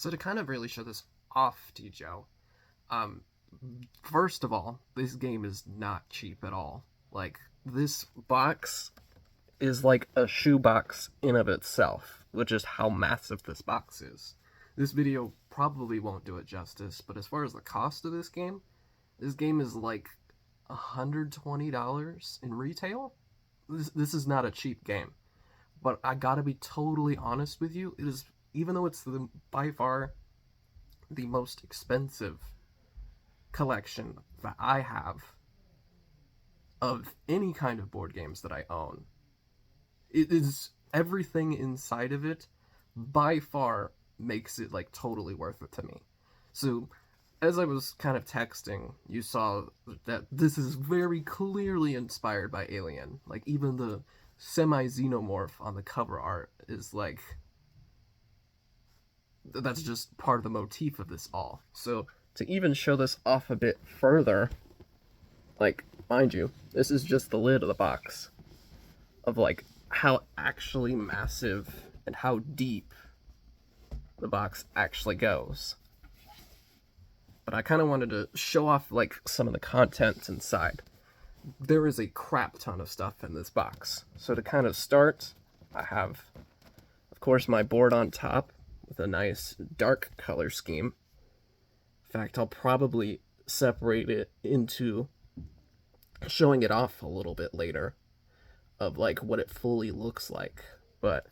So to kind of really show this off to you, Joe, um, first of all, this game is not cheap at all. Like, this box is like a shoebox in of itself, which is how massive this box is. This video probably won't do it justice, but as far as the cost of this game is like $120 in retail. This is not a cheap game. But I gotta be totally honest with you, it is, even though it's by far the most expensive collection that I have of any kind of board games that I own, it is everything inside of it by far makes it like totally worth it to me. So as I was kind of texting, you saw that this is very clearly inspired by Alien. Like, even the semi-xenomorph on the cover art is like, that's just part of the motif of this all. So to even show this off a bit further, like, mind you, this is just the lid of the box of like how actually massive and how deep the box actually goes. But I kind of wanted to show off like some of the contents inside. There is a crap ton of stuff in this box. So to kind of start, I have, of course, my board on top with a nice dark color scheme. In fact, I'll probably separate it into showing it off a little bit later of like what it fully looks like. But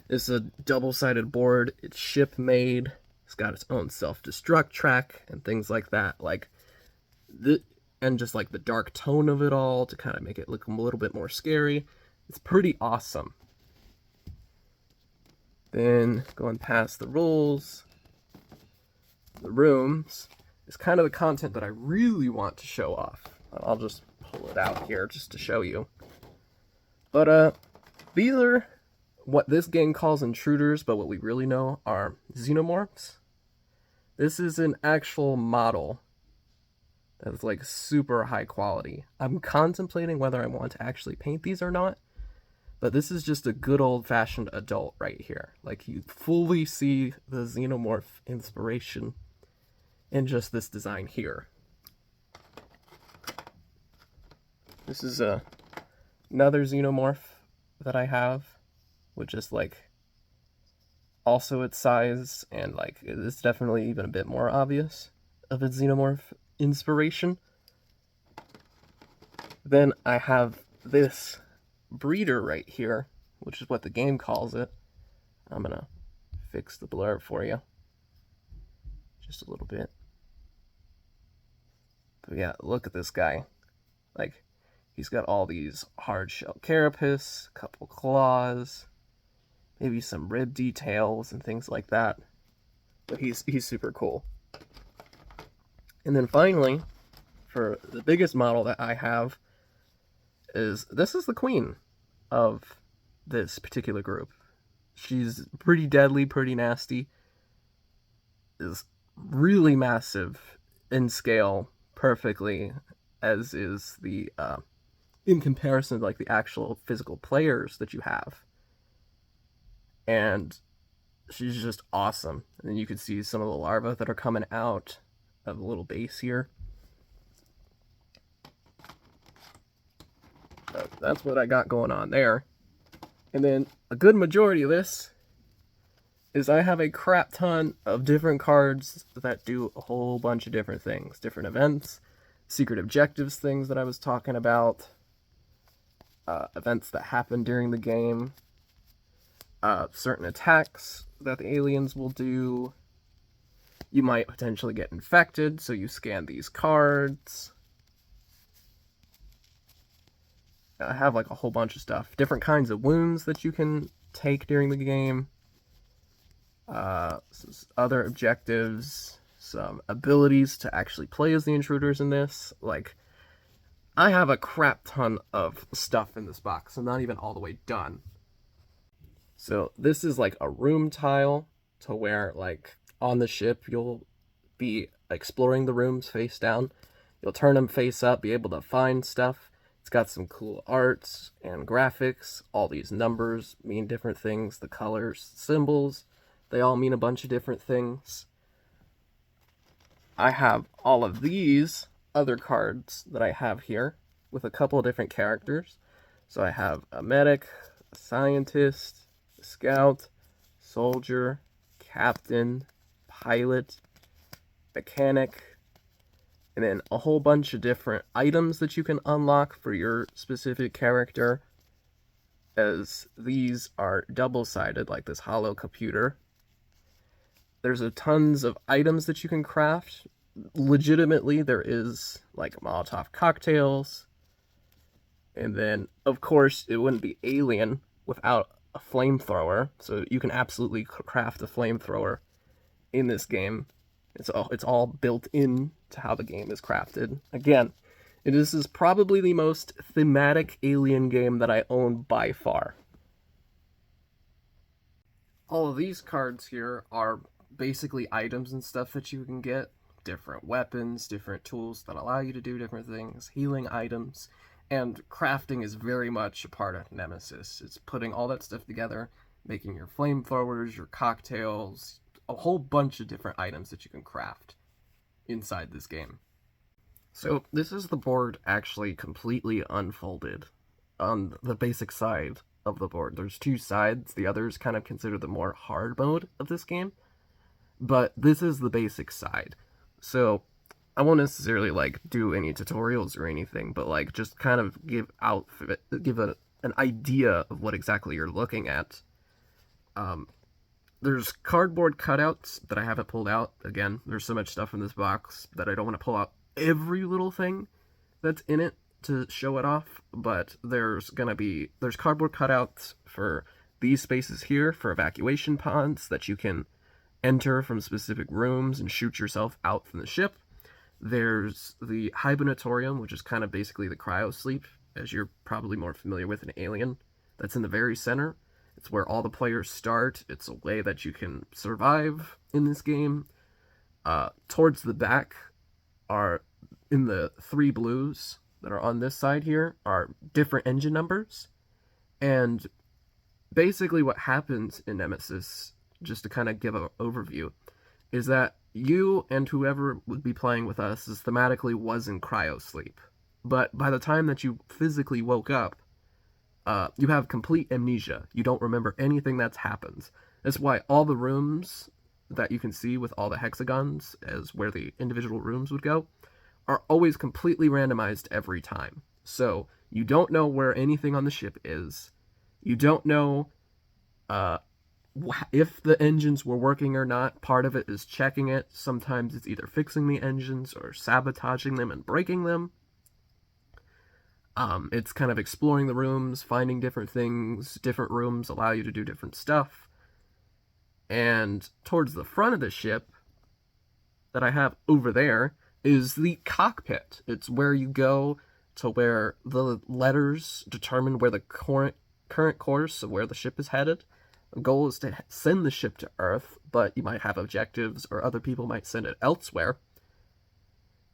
it's a double-sided board. It's ship made. It's got its own self-destruct track and things like that. Like and just like the dark tone of it all to kind of make it look a little bit more scary. It's pretty awesome. Then going past the rules, the rooms is kind of the content that I really want to show off. I'll just pull it out here just to show you. But these are what this game calls intruders, but what we really know are xenomorphs. This is an actual model that's like super high quality. I'm contemplating whether I want to actually paint these or not, but this is just a good old-fashioned adult right here. Like, you fully see the xenomorph inspiration in just this design here. This is another xenomorph that I have, which is like also its size, and like it's definitely even a bit more obvious of its xenomorph inspiration. Then I have this breeder right here, which is what the game calls it. I'm gonna fix the blur for you just a little bit. But yeah, look at this guy. Like, he's got all these hard shell carapace, a couple claws, maybe some rib details and things like that. But he's super cool. And then finally, for the biggest model that I have, this is the queen of this particular group. She's pretty deadly, pretty nasty, is really massive in scale, perfectly, as is the, in comparison to like the actual physical players that you have. And she's just awesome. And you can see some of the larvae that are coming out of the little base here. So that's what I got going on there. And then a good majority of this is I have a crap ton of different cards that do a whole bunch of different things. Different events, secret objectives things that I was talking about, events that happen during the game, certain attacks that the aliens will do. You might potentially get infected, so you scan these cards. I have like a whole bunch of stuff. Different kinds of wounds that you can take during the game. Some other objectives. Some abilities to actually play as the intruders in this. Like, I have a crap ton of stuff in this box. I'm not even all the way done. So this is like a room tile to where, like, on the ship, you'll be exploring the rooms face down. You'll turn them face up, be able to find stuff. It's got some cool arts and graphics. All these numbers mean different things. The colors, symbols, They all mean a bunch of different things. I have all of these other cards that I have here with a couple of different characters. So I have a medic, a scientist, a scout, soldier, captain, pilot, mechanic, and then a whole bunch of different items that you can unlock for your specific character, as these are double-sided, like this hollow computer. There's a tons of items that you can craft. Legitimately, there is like Molotov cocktails, and then of course it wouldn't be Alien without a flamethrower, so you can absolutely craft a flamethrower in this game. It's all built in to how the game is crafted. Again, this is probably the most thematic Alien game that I own by far. All of these cards here are basically items and stuff that you can get. Different weapons, different tools that allow you to do different things, healing items, and crafting is very much a part of Nemesis. It's putting all that stuff together, making your flamethrowers, your cocktails, a whole bunch of different items that you can craft inside this game. So this is the board actually completely unfolded on the basic side of the board. There's two sides. The others kind of consider the more hard mode of this game, but this is the basic side. So I won't necessarily like do any tutorials or anything, but like just kind of give an idea of what exactly you're looking at. There's cardboard cutouts that I haven't pulled out. Again, there's so much stuff in this box that I don't want to pull out every little thing that's in it to show it off, but there's cardboard cutouts for these spaces here for evacuation pods that you can enter from specific rooms and shoot yourself out from the ship. There's the hibernatorium, which is kind of basically the cryo sleep, as you're probably more familiar with in Alien. That's in the very center. It's where all the players start. It's a way that you can survive in this game. Towards the back are, in the three blues that are on this side here, are different engine numbers. And basically what happens in Nemesis, just to kind of give an overview, is that you and whoever would be playing with us is thematically was in cryo sleep. But by the time that you physically woke up, you have complete amnesia. You don't remember anything that's happened. That's why all the rooms that you can see with all the hexagons as where the individual rooms would go are always completely randomized every time. So you don't know where anything on the ship is. You don't know if the engines were working or not. Part of it is checking it. Sometimes it's either fixing the engines or sabotaging them and breaking them. It's kind of exploring the rooms, finding different things. Different rooms allow you to do different stuff. And towards the front of the ship that I have over there is the cockpit. It's where you go to where the letters determine where the current course of where the ship is headed. The goal is to send the ship to Earth, but you might have objectives or other people might send it elsewhere.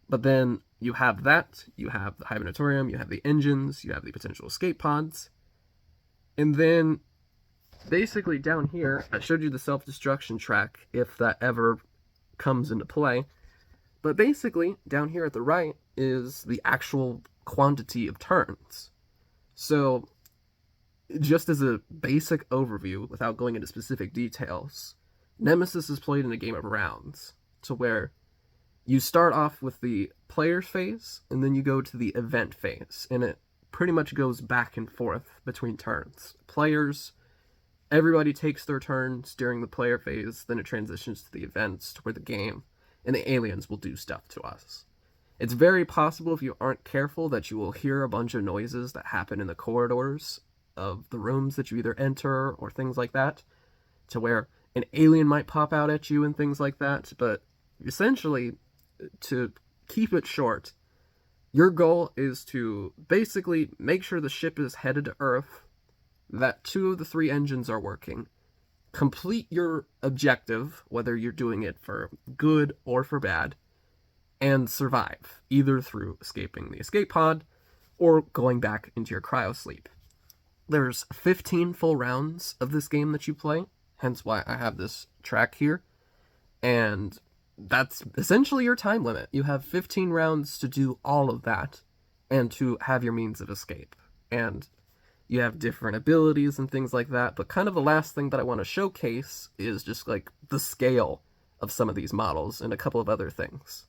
But then you have that, you have the hibernatorium, you have the engines, you have the potential escape pods. And then basically down here, I showed you the self-destruction track if that ever comes into play. But basically, down here at the right is the actual quantity of turns. So, just as a basic overview, without going into specific details, Nemesis is played in a game of rounds, to where you start off with the player phase, and then you go to the event phase, and it pretty much goes back and forth between turns. Everybody takes their turns during the player phase, then it transitions to the events, to where the game and the aliens will do stuff to us. It's very possible, if you aren't careful, that you will hear a bunch of noises that happen in the corridors of the rooms that you either enter or things like that, to where an alien might pop out at you and things like that. But essentially, to keep it short, your goal is to basically make sure the ship is headed to Earth, that 2 of the 3 engines are working, complete your objective, whether you're doing it for good or for bad, and survive, either through escaping the escape pod or going back into your cryo sleep. There's 15 full rounds of this game that you play, hence why I have this track here, and that's essentially your time limit. You have 15 rounds to do all of that, and to have your means of escape. And you have different abilities and things like that, but kind of the last thing that I want to showcase is just like the scale of some of these models and a couple of other things.